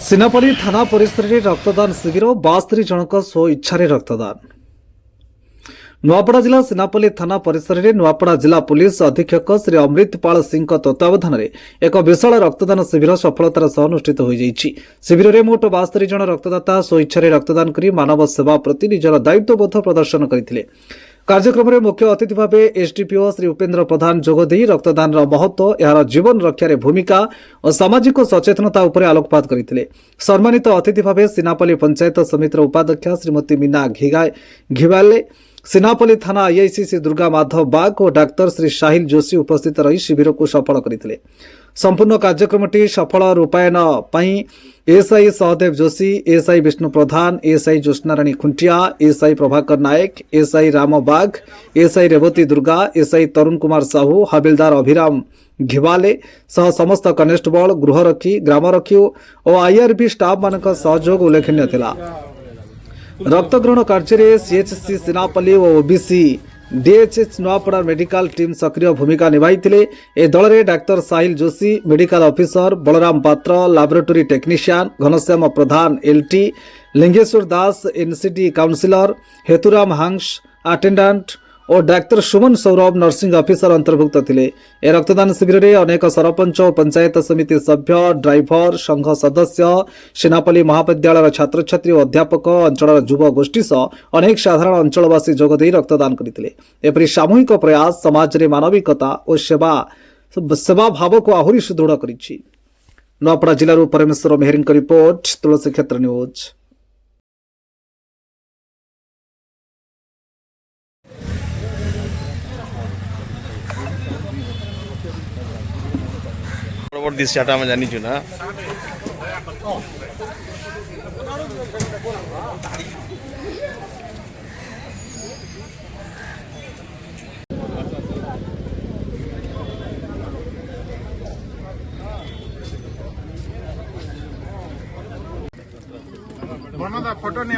सिनापल्ली थाना परिसर में रक्तदान शिविर 72 जनक स्व इच्छा रक्तदान। नुआपड़ा जिला सिनापल्ली थाना परिसर में नुआपड़ा जिला पुलिस अधीक्षक श्री अमृतपाल सिंह तत्वावधान में एक विशाल रक्तदान शिविर सफलतार सह अनुष्ठित हो जाइछि। शिविर में मोट 72 जन रक्तदाता स्व इच्छा रक्तदान कर मानव सेवा प्रति निजर दायित्वबोध प्रदर्शन करथिले। कार्यक्रम में मुख्य अतिथि भाव एसडीपीओ श्री उपेन्द्र प्रधान जोगदे रक्तदान महत्व, यार जीवन रक्षार भूमिका और सामाजिक सचेतनता उपर आलोकपात करथिले। सम्मानित अतिथि भाव सिनापल्ली पंचायत समितिर उपाध्यक्ष श्रीमती मीना घिवाले, सिनापल्ली थाना आईआईसी श्री दुर्गा माधव बाग और डाक्टर श्री साहिल जोशी उपस्थित रही शिविर को सफल करथिले। संपूर्ण कार्यक्रमटी सफल रूपायन पई एसआई सहदेव जोशी, एसआई विष्णु प्रधान, एसआई ज्योत्नाराणी खुंटिया, एसआई प्रभाकर नायक, SI Ram Bagh, SI Revati Durga, SI तरुण कुमार साहू, हविलदार अभिराम घिवाले सह समस्त कनेस्टेबल, गृहरक्षी, ग्रामरक्षी और आईआरबी स्टाफ मानक सहयोग उल्लेखनीय थिला। रक्तग्रहण कार्य सीएचसी सिनापल्ली और OBC DHH Nuapada medical team सक्रिय भूमिका निभाई। ए दल में डाक्टर साहिल जोशी, मेडिकल ऑफिसर बलराम पात्र, लैबोरेटरी टेक्नीशियन घनश्याम प्रधान एलटी, लिंगेश्वर दास एनसीडी काउंसिलर, हेतुराम हंस अटेंडेंट और डाक्टर सुमन सौरभ नर्सिंग ऑफिसर अंतर्भुक्त थे। ए रक्तदान शिविर में अनेक सरपंच, पंचायत समिति सभ्य, ड्राइवर, संघ सदस्य, सिनापल्ली महाविद्यालय छात्र छात्री और अध्यापक, अंचल युव गोष्ठी सह अनेक साधारण अंचलवासी जोगदे रक्तदान करते। एपरी सामूहिक प्रयास समाज में मानविकता और सेवा भाव को आहुरी सुदृढ़ करिछि। नुआपड़ा जिलूर परमेश्वर मेहरी रिपोर्ट, तुलसी क्षेत्र न्यूज। दिशाटा में जानी ना फोटो नहीं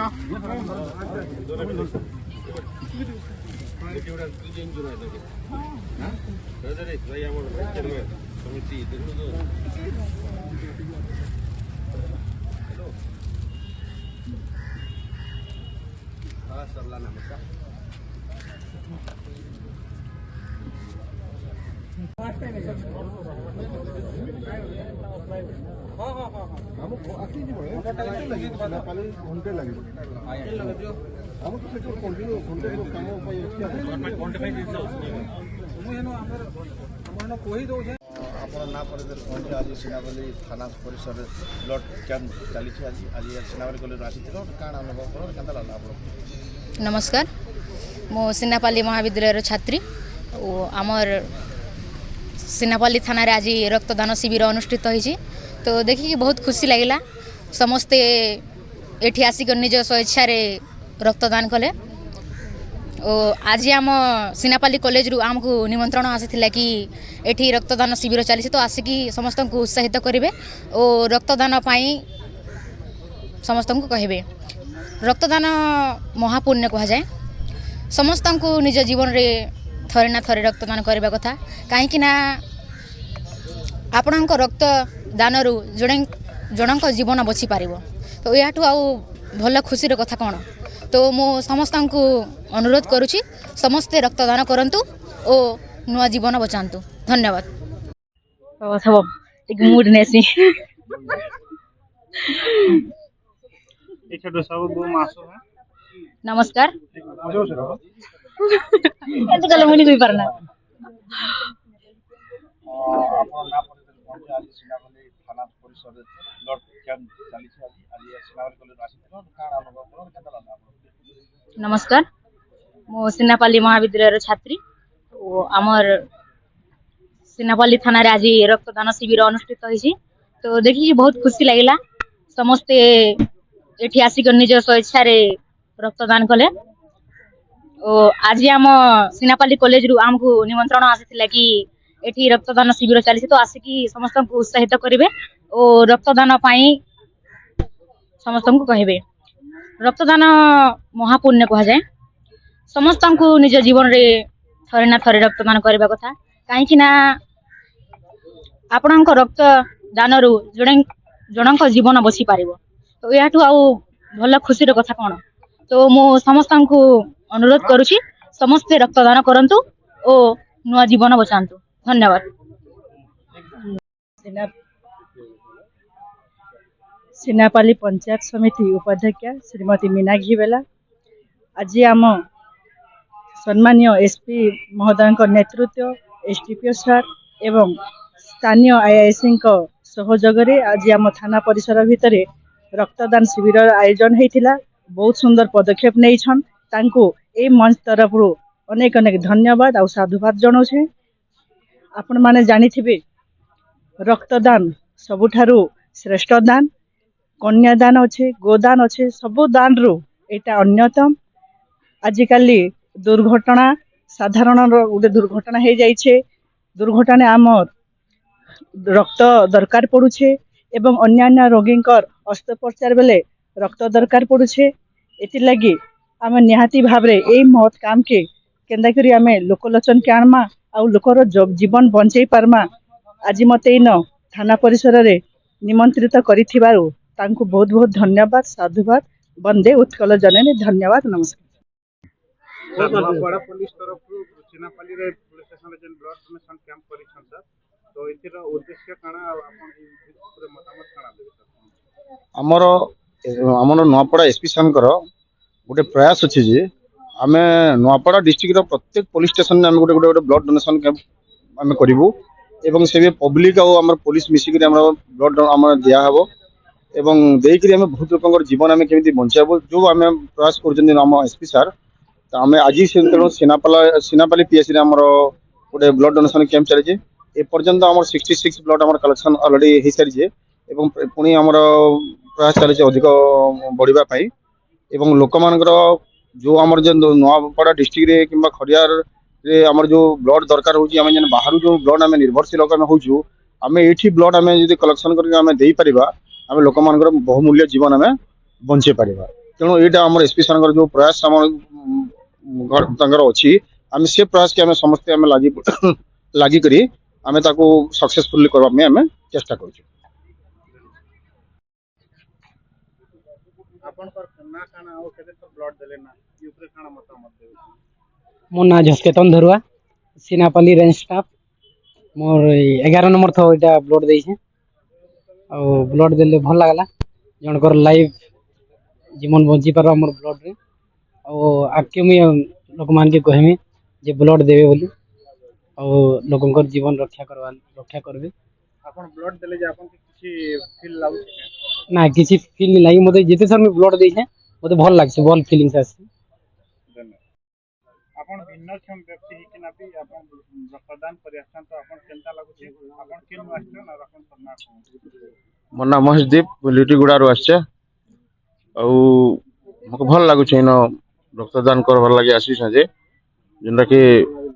घंटे लगे आपन ना पहुंचे आज सिनापल्ली थाना परिसर ब्लड कैंप चली आज सिनापल्ली कॉलेज आसी काण अनुभव कर केंता लागला आपन। नमस्कार, मो सिनापल्ली महाविद्यालय छात्री और आमर सिनापल्ली थाना रे आज रक्तदान शिविर अनुष्ठित होइछि। तो देखिए बहुत खुशी लगिला। समस्ते एठी आसिक निज स्वेच्छा रे रक्तदान कले। और आज आम सिनापल्ली कॉलेज रु आमको निमंत्रण आसीथिला कि एठी रक्तदान शिविर चली, तो आसिकी समस्त को उत्साहित करेंगे और रक्तदान पाई समस्त को कहे। रक्तदान महापुण्य कह जाए। समस्त को निज जीवन रे थरे ना थरे रक्तदान करबा कथा, कहीं ना आपण रक्तदान रु जनक जीवन बची पार। तो यह भल खुशी कथा कौन। तो मु समस्त को अनुरोध करुँची समस्ते रक्तदान करंतु और नुआ जीवन बचातु। धन्यवाद। मूड नेसी नमस्कार मुझे पारना नमस्कार, मो सिनापल्ली महाविद्यालय छात्री और आमर सिनापल्ली थाना रे आज रक्तदान शिविर अनुष्ठित होइछि। तो देखिए बहुत खुशी लगिला। समस्ते एठी आसिक निज स्वेच्छा रे रक्तदान कले। और आज आम सिनापल्ली कॉलेज रु आमको निमंत्रण आसीथिला कि एठी रक्तदान शिविर चली, तो आसिकी समस्त को उत्साहित करेंगे और रक्तदान पाई समस्त को कहे। रक्तदान महापुण्य कह जाए। समस्त को निज जीवन रे थरे ना थरे रक्तदान करबा कथा, कहीं ना आपण रक्तदान रु ଜଣଙ୍କ ଜୀବନ ବଞ୍ଚି ପାରିବ। ତ ଏହାଠୁ ଆଉ ଭଲ ଖୁସିର କଥା କଣ? ତ ମୁଁ ସମସ୍ତଙ୍କୁ ଅନୁରୋଧ କରୁଛି ସମସ୍ତେ ରକ୍ତଦାନ କରନ୍ତୁ ଓ ନୂଆ ଜୀବନ ବଚାନ୍ତୁ। ଧନ୍ୟବାଦ। ସିନାପାଲି ପଞ୍ଚାୟତ ସମିତି ଉପାଧ୍ୟକ୍ଷା ଶ୍ରୀମତୀ ମୀନାକ୍ଷୀ ବେଲା ଆଜି ଆମ ସମ୍ମାନୀୟ ଏସପି ମହୋଦୟଙ୍କ ନେତୃତ୍ୱ ଏସଡିପିଓ ସାର୍ ଏବଂ ସ୍ଥାନୀୟ ଆଇଆଇସିଙ୍କ ସହଯୋଗରେ ଆଜି ଆମ ଥାନା ପରିସର ଭିତରେ ରକ୍ତଦାନ ଶିବିର ଆୟୋଜନ ହେଇଥିଲା। ବହୁତ ସୁନ୍ଦର ପଦକ୍ଷେପ ନେଇଛନ୍ ତାଙ୍କୁ ଏଇ ମଞ୍ଚ ତରଫରୁ ଅନେକ ଅନେକ ଧନ୍ୟବାଦ ଆଉ ସାଧୁବାଦ ଜଣାଉଛେ। ଆପଣ ମାନେ ଜାଣିଥିବେ ରକ୍ତଦାନ ସବୁଠାରୁ ଶ୍ରେଷ୍ଠ ଦାନ। କନ୍ୟାଦାନ ଅଛେ, ଗୋଦାନ ଅଛେ, ସବୁ ଦାନରୁ ଏଇଟା ଅନ୍ୟତମ। ଆଜିକାଲି ଦୁର୍ଘଟଣା ସାଧାରଣ ଗୋଟେ ଦୁର୍ଘଟଣା ହେଇଯାଇଛେ, ଦୁର୍ଘଟଣା ଆମର ରକ୍ତ ଦରକାର ପଡୁଛେ ଏବଂ ଅନ୍ୟାନ୍ୟ ରୋଗୀଙ୍କର ଅସ୍ତ୍ରୋପଚାର ବେଲେ ରକ୍ତ ଦରକାର ପଡୁଛେ। ଏଥିଲାଗି ଆମେ ନିହାତି ଭାବରେ ଏଇ ମହତ କାମକେ କେନ୍ତାକରି ଆମେ ଲୋକଲୋଚନକେ ଆଣମା ଆଉ ଲୋକର ଜୀବନ ବଞ୍ଚେଇ ପାରମା। ଆଜି ମତେ ଇନ ଥାନା ପରିସରରେ ନିମନ୍ତ୍ରିତ କରିଥିବାରୁ ତାଙ୍କୁ ବହୁତ ବହୁତ ଧନ୍ୟବାଦ, ସାଧୁବାଦ। ବନ୍ଦେ ଉତ୍କଳ ଜନନୀ। ଧନ୍ୟବାଦ, ନମସ୍କାର। ନୂଆପଡ଼ା ପୋଲିସ ତରଫରୁ ସିନାପାଲିରେ ପୋଲିସ ଷ୍ଟେସନରେ ଯେନ୍ ବ୍ଲଡ୍ ଡୋନେସନ୍ କ୍ୟାମ୍ପ କରିଛନ୍ ସାର୍, ତ ଏଥିର ଉଦ୍ଦେଶ୍ୟ କାଣା ଆଉ ଆପଣ ଏଇ ଉପରେ ମତାମତ କାଣା ଦେବେ ସାର୍? ଆମର ନୂଆପଡ଼ା ଏସପି ସାର୍ଙ୍କର ଗୋଟେ ପ୍ରୟାସ ଅଛି ଯେ ଆମେ ନୂଆପଡ଼ା ଡିଷ୍ଟ୍ରିକ୍ଟର ପ୍ରତ୍ୟେକ ପୋଲିସ ଷ୍ଟେସନରେ ଆମେ ଗୋଟେ ବ୍ଲଡ୍ ଡୋନେସନ୍ କ୍ୟାମ୍ପ ଆମେ କରିବୁ ଏବଂ ସେ ପବ୍ଲିକ ଆଉ ଆମର ପୋଲିସ ମିଶିକରି ଆମର ବ୍ଲଡ୍ ଆମର ଦିଆହେବ ଏବଂ ଦେଇକରି ଆମେ ବହୁତ ଲୋକଙ୍କର ଜୀବନ ଆମେ କେମିତି ବଞ୍ଚାଇବୁ ଯେଉଁ ଆମେ ପ୍ରୟାସ କରୁଛନ୍ତି ଆମ ଏସପି ସାର୍। ତ ଆମେ ଆଜି ତେଣୁ ସିନାପାଲି ପିଏସସିରେ ଆମର ଗୋଟେ ବ୍ଲଡ୍ ଡୋନେସନ୍ କ୍ୟାମ୍ପ ଚାଲିଛି। ଏପର୍ଯ୍ୟନ୍ତ ଆମର 66 ବ୍ଲଡ୍ ଆମର କଲେକ୍ସନ୍ ଅଲରେଡ଼ି ହେଇସାରିছে ଏବଂ ପୁଣି ଆମର ପ୍ରୟାସ ଚାଲିଛି ଅଧିକ ବଢ଼ିବା ପାଇଁ ଏବଂ ଲୋକମାନଙ୍କର ଯେଉଁ ଆମର ଯେ ନୂଆପଡ଼ା ଡିଷ୍ଟ୍ରିକ୍ଟରେ କିମ୍ବା ଖଡ଼ିଆରରେ ଆମର ଯେଉଁ ବ୍ଲଡ୍ ଦରକାର ହେଉଛି, ଆମେ ଯେନ୍ ବାହାରୁ ଯେଉଁ ବ୍ଲଡ୍ ଆମେ ନିର୍ଭରଶୀଳ ଆମେ ହେଉଛୁ, ଆମେ ଏଇଠି ବ୍ଲଡ୍ ଆମେ ଯଦି କଲେକ୍ସନ୍ କରିକି ଆମେ ଦେଇପାରିବା ଆମେ ଲୋକମାନଙ୍କର ବହୁମୂଲ୍ୟ ଜୀବନ ଆମେ ବଞ୍ଚେଇ ପାରିବା। ତେଣୁ ଏଇଟା ଆମର ଏସପି ସାର୍ଙ୍କର ଯେଉଁ ପ୍ରୟାସ ଆମର ତାଙ୍କର ଅଛି, ଆମେ ସେ ପ୍ରୟାସକେ ଆମେ ସମସ୍ତେ ଆମେ ଲାଗିକରି ଆମେ ତାକୁ ସକ୍ସେସଫୁଲି କରିବା ପାଇଁ ଆମେ ଚେଷ୍ଟା କରୁଛୁ। ଆପଣଙ୍କର ନା କାଣା ଆଉ କେତେ ତ ବ୍ଲଡ୍ ଦେଲେ ନା ଏ ଉପରେ କାଣା ମତାମତ ଦେବେ? ମୋ ନାଁ ଝସ୍କେତନ ଧରୁଆ, ସିନାପାଲି ରେଞ୍ଜ ଷ୍ଟାଫ୍। ମୋର 11 ନମ୍ବର ଥର ଏଇଟା ବ୍ଲଡ୍ ଦେଇଛେ ଆଉ ବ୍ଲଡ୍ ଦେଲେ ଭଲ ଲାଗଲା। ଜଣଙ୍କର ଲାଇଫ୍ ଜୀବନ ବଞ୍ଚି ପାରବା ମୋର ବ୍ଲଡ୍ରେ। ଆଉ ଆଗ୍କେ ମୁଇଁ ଲୋକମାନକେ କହେମି ଯେ ବ୍ଲଡ୍ ଦେବେ ବୋଲି ଆଉ ଲୋକଙ୍କର ଜୀବନ ରକ୍ଷା କରିବେ। ଆପଣ ବ୍ଲଡ୍ ଦେଲେ ଯେ ଆପଣଙ୍କୁ କିଛି ଫିଲ୍ ଲାଗୁଛି? ନା କିଛି ଫିଲ୍ ନି ଲାଗି। ମୋତେ ଯେତେ ଥର ମୁଇଁ ବ୍ଲଡ୍ ଦେଇଛେ ମୋତେ ଭଲ ଲାଗ୍ସି, ଭଲ ଫିଲିଙ୍ଗସ୍ ଆସି। ଆପଣ ଭିନ୍ନକ୍ଷମ ବ୍ୟକ୍ତି ହେଇକିନା ବି ଆପଣ ରକ୍ତଦାନ କରି ଆସିଛନ୍ତି, ତ ଆପଣ କେନ୍ତା ଲାଗୁଛି? ଆପଣ କେନ୍ ଆସିଲେ ନା ଆପଣଙ୍କର ନାଁ କଣ? ମୋ ନାଁ ମହେଶଦୀପ, ଲିଟିଗୁଡ଼ାରୁ ଆସିଛେ ଆଉ ମୋତେ ଭଲ ଲାଗୁଛି ଇନ ରକ୍ତଦାନ କରବାର୍ ଲାଗି ଆସିଛେ ଯେ ଯେନ୍ଟାକି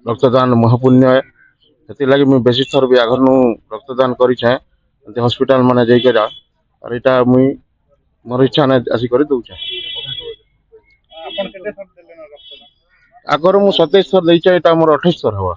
ରକ୍ତଦାନ ମହାପୁଣ୍ୟ ଏ। ସେଥିଲାଗି ମୁଇଁ ବେଶୀ ଥର ବି ଆଘରନୁ ରକ୍ତଦାନ କରିଛେଁ ହସ୍ପିଟାଲ ମାନେ ଯାଇକରି ଆର୍ ଇଟା ମୁଇଁ ମୋର ଇଚ୍ଛା ନାଇଁ ଆସିକରି ଦଉଛେ। ଆପଣ କେତେ ଥର ଦେଲେ ନା ରକ୍ତଦାନ? ଆଗରୁ ମୁଁ 27 ଥର ଦେଇଛେ, ଏଇଟା ମୋର 28 ଥର ହବା।